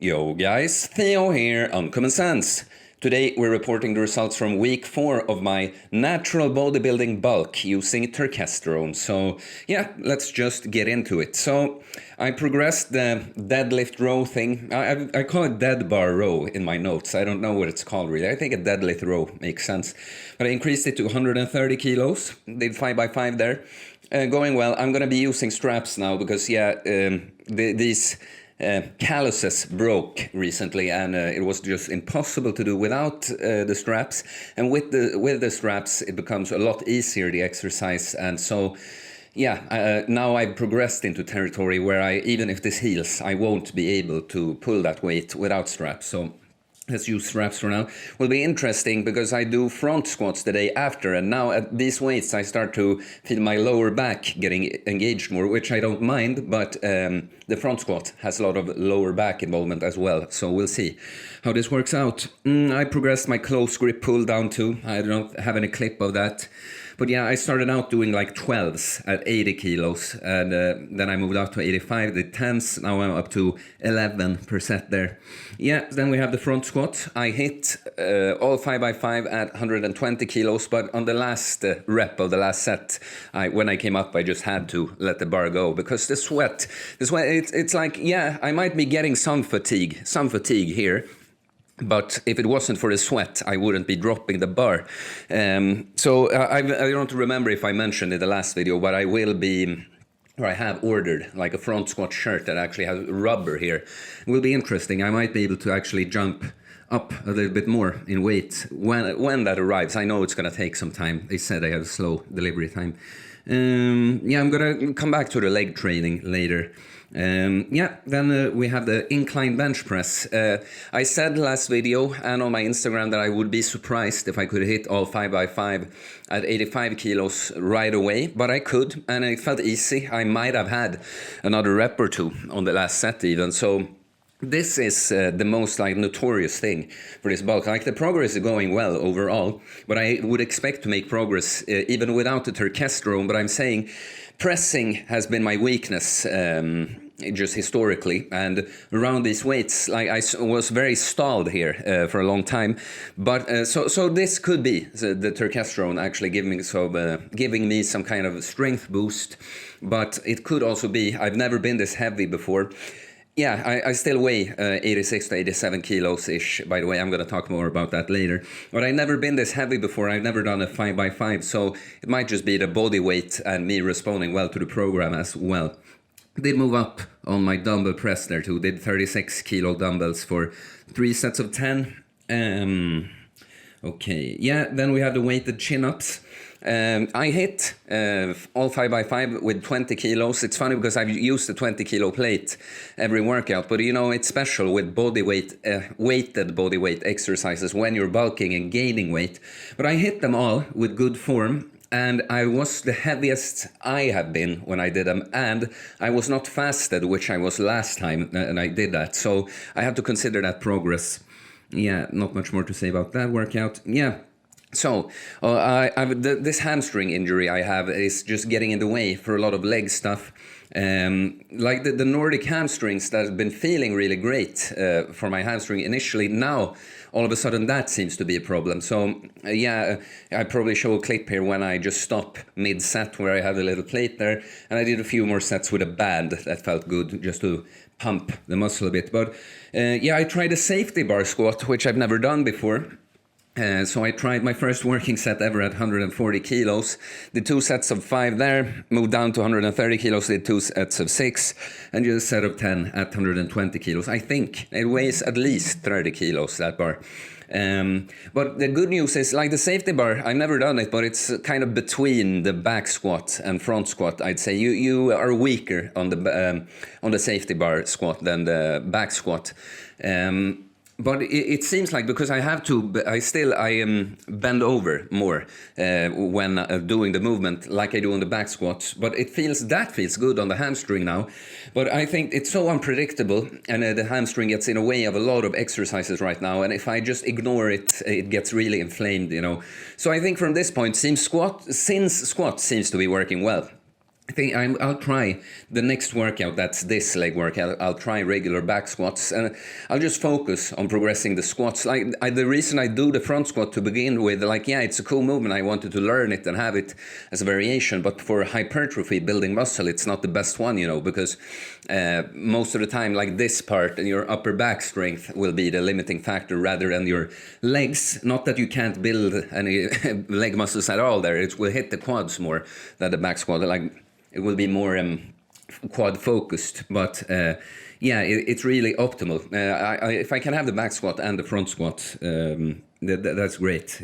Yo guys, Theo here on Common Sense. Today we're reporting the results from week 4 of my natural bodybuilding bulk using Turkesterone. So yeah, let's just get into it. So I progressed the deadlift row thing. I call it dead bar row in my notes. I don't know what it's called really. I think a deadlift row makes sense. But I increased it to 130 kilos. Did 5 by 5 there. Going well. I'm gonna be using straps now because these calluses broke recently, and it was just impossible to do without the straps. And with the straps, it becomes a lot easier the exercise. And so, now I've progressed into territory where even if this heals, I won't be able to pull that weight without straps. So let's use straps for now. Will be interesting because I do front squats the day after, and now at these weights I start to feel my lower back getting engaged more, which I don't mind, but the front squat has a lot of lower back involvement as well, so we'll see how this works out. I progressed my close grip pull down too. I don't have any clip of that. But yeah, I started out doing like 12s at 80 kilos, and then I moved up to 85, did 10s, now I'm up to 11% there. Yeah, then we have the front squat. I hit all 5 by 5 at 120 kilos, but on the last rep of the last set, when I came up, I just had to let the bar go, because the sweat, it's like, yeah, I might be getting some fatigue here. But if it wasn't for the sweat, I wouldn't be dropping the bar. I don't remember if I mentioned in the last video, but I have ordered like a front squat shirt that actually has rubber here. It will be interesting. I might be able to actually jump up a little bit more in weight when that arrives. I know it's going to take some time. They said I have a slow delivery time. I'm going to come back to the leg training later. Then we have the incline bench press. I said last video and on my Instagram that I would be surprised if I could hit all 5 by 5 at 85 kilos right away, but I could, and it felt easy. I might have had another rep or two on the last set even, so this is the most notorious thing for this bulk. The progress is going well overall, but I would expect to make progress even without the Turkesterone. But I'm saying pressing has been my weakness just historically, and around these weights, I was very stalled here for a long time. But so this could be the Turkesterone actually giving me some kind of strength boost, but it could also be I've never been this heavy before. Yeah, I still weigh 86 to 87 kilos-ish, by the way. I'm going to talk more about that later. But I've never been this heavy before. I've never done a 5 by 5, so it might just be the body weight and me responding well to the program as well. Did move up on my dumbbell press there too. Did 36 kilo dumbbells for 3 sets of 10. Okay, yeah, then we have the weighted chin-ups. I hit all 5 by 5 with 20 kilos. It's funny because I've used the 20 kilo plate every workout, but it's special with body weight, weighted body weight exercises when you're bulking and gaining weight. But I hit them all with good form, and I was the heaviest I have been when I did them, and I was not fasted, which I was last time, and I did that. So I have to consider that progress. Yeah, not much more to say about that workout. Yeah. So, this hamstring injury I have is just getting in the way for a lot of leg stuff. Like the Nordic hamstrings that have been feeling really great for my hamstring initially, now all of a sudden that seems to be a problem. So, I probably show a clip here when I just stop mid-set where I have a little plate there, and I did a few more sets with a band that felt good just to pump the muscle a bit. But I tried a safety bar squat, which I've never done before. So I tried my first working set ever at 140 kilos, did 2 sets of 5 there, moved down to 130 kilos, did 2 sets of 6, and just a set of 10 at 120 kilos. I think it weighs at least 30 kilos, that bar. But the good news is, like the safety bar, I've never done it, but it's kind of between the back squat and front squat. I'd say you are weaker on the safety bar squat than the back squat. But it seems like, because I bend over more when doing the movement like I do on the back squat. But that feels good on the hamstring now. But I think it's so unpredictable, and the hamstring gets in the way of a lot of exercises right now. And if I just ignore it, it gets really inflamed, So I think from this point, since squat seems to be working well, I think I'll try the next workout. That's this leg workout. I'll try regular back squats, and I'll just focus on progressing the squats. The reason I do the front squat to begin with, like, yeah, it's a cool movement. I wanted to learn it and have it as a variation. But for hypertrophy, building muscle, it's not the best one, because most of the time, like this part and your upper back strength will be the limiting factor rather than your legs. Not that you can't build any leg muscles at all. There, it will hit the quads more than the back squat. Like, it will be more quad focused, but yeah, it's really optimal. If I can have the back squat and the front squat, that's great,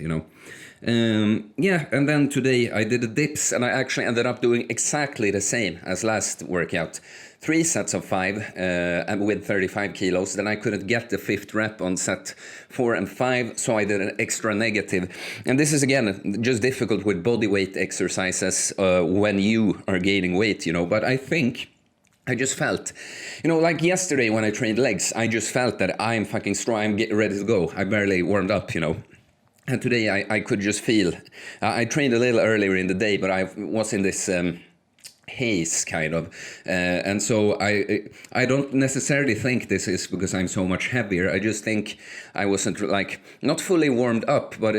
yeah, and then today I did the dips, and I actually ended up doing exactly the same as last workout. 3 sets of 5 and with 35 kilos. Then I couldn't get the 5th rep on set 4 and 5, so I did an extra negative. And this is, again, just difficult with body weight exercises when you are gaining weight, But I think I just felt, like yesterday when I trained legs, I just felt that I'm fucking strong, I'm ready to go. I barely warmed up, And today I could just feel, I trained a little earlier in the day, but I was in this haze kind of, and so I don't necessarily think this is because I'm so much heavier. I just think I wasn't not fully warmed up, but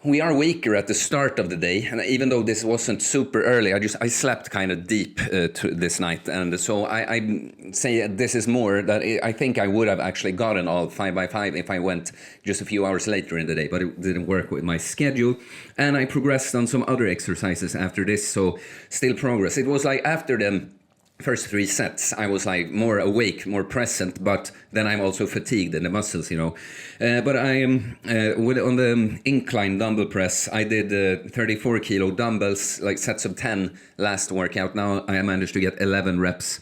we are weaker at the start of the day, and even though this wasn't super early, I slept kind of deep this night, and so I say this is more that I think I would have actually gotten all 5x5 if I went just a few hours later in the day, but it didn't work with my schedule, and I progressed on some other exercises after this, so still progress. It was like after the first 3 sets, I was like more awake, more present, but then I'm also fatigued in the muscles, But I am on the incline dumbbell press. I did 34 kilo dumbbells, like sets of 10 last workout. Now I managed to get 11 reps.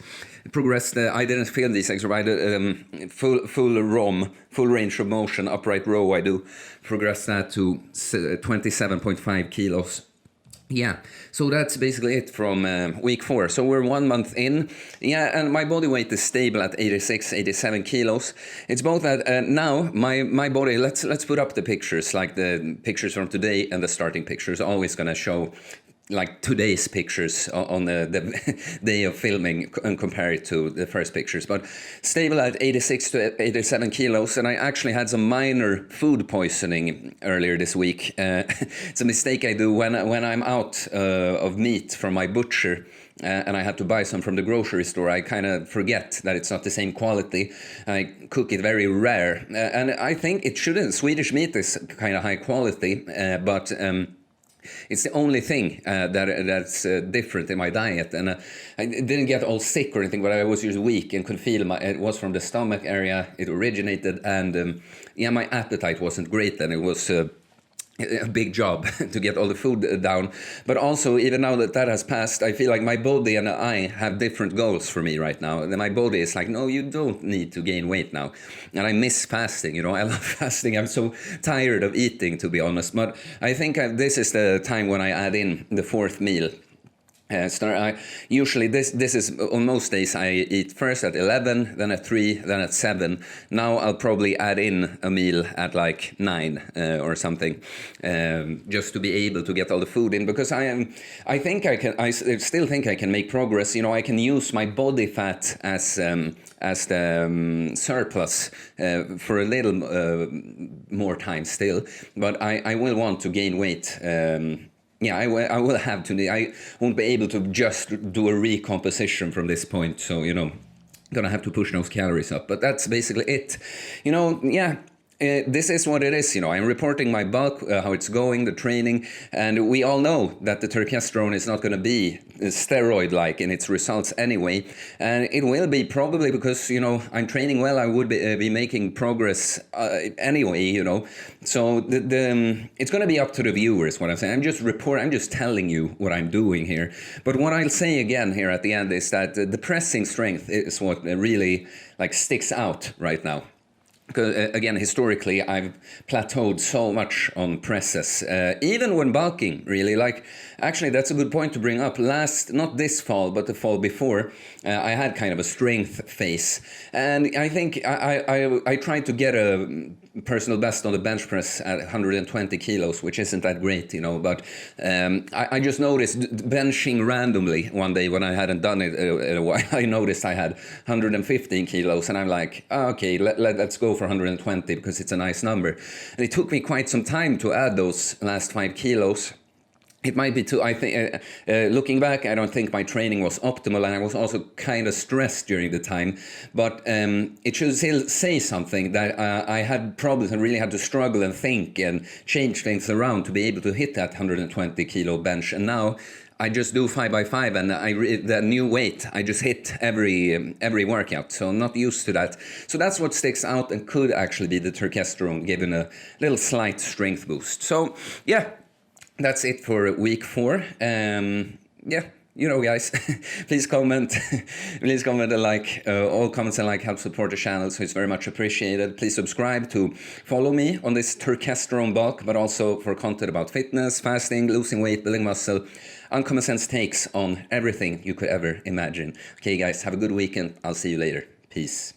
Progressed. I didn't feel these exercises. I did full ROM, full range of motion, upright row. I do progress that to 27.5 kilos. Yeah, so that's basically it from week 4. So we're 1 month in. Yeah, and my body weight is stable at 86, 87 kilos. It's both that now my body, let's put up the pictures, like the pictures from today and the starting pictures, always going to show like today's pictures on the day of filming and compare it to the first pictures. But stable at 86 to 87 kilos, and I actually had some minor food poisoning earlier this week. It's a mistake I do when I'm out of meat from my butcher. And I have to buy some from the grocery store. I kind of forget that it's not the same quality. I cook it very rare. And I think it shouldn't. Swedish meat is kind of high quality, but it's the only thing that's different in my diet, and I didn't get all sick or anything, but I was just weak and could feel it was from the stomach area it originated, and yeah, my appetite wasn't great, and it was a big job to get all the food down. But also, even now that has passed, I feel like my body and I have different goals for me right now. And my body is like, no, you don't need to gain weight now. And I miss fasting, I love fasting. I'm so tired of eating, to be honest. But I think this is the time when I add in the 4th meal. Usually this is on most days I eat first at 11, then at 3, then at 7. Now I'll probably add in a meal at like 9 or something, just to be able to get all the food in, because I still think I can make progress. I can use my body fat as the surplus for a little more time still, but I will want to gain weight. Yeah, I will have to. I won't be able to just do a recomposition from this point. So, gonna have to push those calories up. But that's basically it. Yeah. This is what it is, I'm reporting my bulk, how it's going, the training, and we all know that the turkesterone is not going to be steroid-like in its results anyway, and it will be probably because, I'm training well, I would be making progress anyway, so it's going to be up to the viewers, what I'm saying. I'm just telling you what I'm doing here, but what I'll say again here at the end is that the pressing strength is what really sticks out right now. Because, again, historically, I've plateaued so much on presses, even when bulking, really. Actually, that's a good point to bring up. Not this fall, but the fall before, I had kind of a strength phase. And I think I tried to get a personal best on the bench press at 120 kilos, which isn't that great, you know. But I just noticed benching randomly one day when I hadn't done it in a while. I noticed I had 115 kilos, and I'm like, oh, okay, let's go for 120 because it's a nice number. And it took me quite some time to add those last 5 kilos. It might be too, I think, looking back, I don't think my training was optimal, and I was also kind of stressed during the time. But it should still say something that I had problems and really had to struggle and think and change things around to be able to hit that 120 kilo bench. And now I just do 5x5, and the new weight I just hit every workout. So I'm not used to that. So that's what sticks out and could actually be the Turkesterone, given a little slight strength boost. So yeah. That's it for week 4. Yeah, you know, guys, please comment, please comment and like. All comments and like help support the channel, so it's very much appreciated. Please subscribe to follow me on this Turkesterone bulk, but also for content about fitness, fasting, losing weight, building muscle, uncommon sense takes on everything you could ever imagine. Okay, guys, have a good weekend. I'll see you later. Peace.